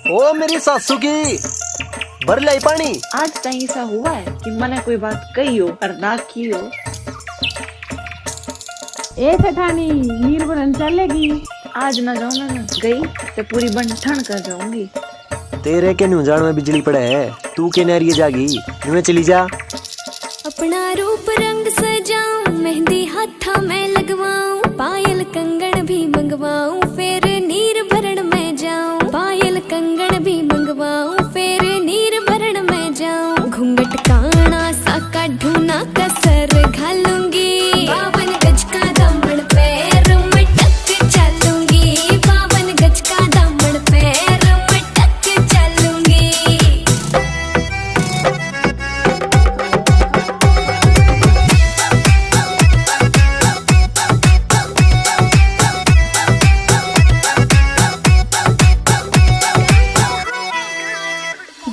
ओ मेरी सासू की भर लाई पानी। आज तक ऐसा हुआ है कि मैंने कोई बात कही हो और ना की हो। ए सेठानी नीर बनन चलेगी। आज ना जाऊँ ना गई तो पूरी बंठन कर जाऊंगी। तेरे के न्यूजान में बिजली पड़े है, तू के नारिये जागी न्यू चली जा। अपना रूप रंग सजाऊं, मेहंदी हाथा में लगवाऊं, पायल कंगन भी मंगवाऊं, फिर नीर भरण में जाऊं। पायल कंगन भी मंगवाऊं, फिर नीर भरण में जाऊं। घूंघट काना सा काढूं ना कसर घालूंगी, 52 गज का दामन पैर मटक चलूंगी। 52 गज का दामन पैर मटक चलूंगी।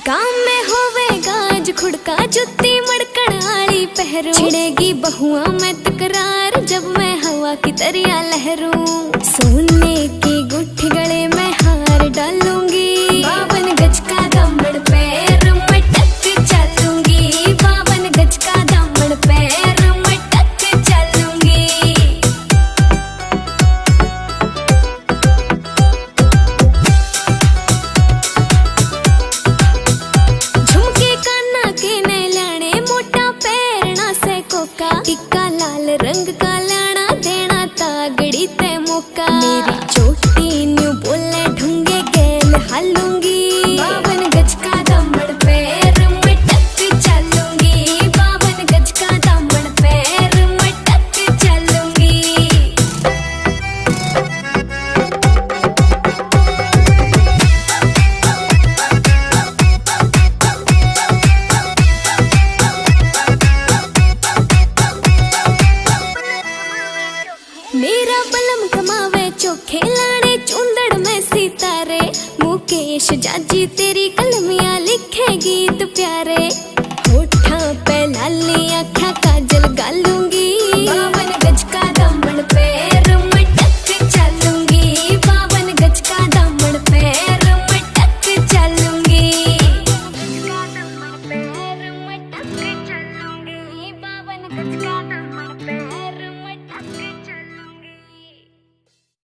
गाँव में होवेगा आज खुड़का, जुत्ती मड़कण आली पहरू। छिड़ेगी बहुआ में तकरार, जब मैं हवा की तरिया लहरूं। सोने की गुठी गले में हार डालूंगी, 52 गज का दामन पैर मटक चलूंगी। 52 गज का दामन पैर मटक चलूंगी। झुमके काना के ने लाने, मोटा पैरना से कोका। टिक्का लाल रंग का लाना, देना तागड़ी ते मौका। मेरी चोटी न्यू बोले ढूंगे गेल हालूंगी, 52 गज का दामन पैर मटक चलूंगी। 52 गज का दामन पैर मटक चलूंगी। मेरा बलम कमावे चोखे लाने, चुंदड़ में सितारे। मुकेश जाजी ते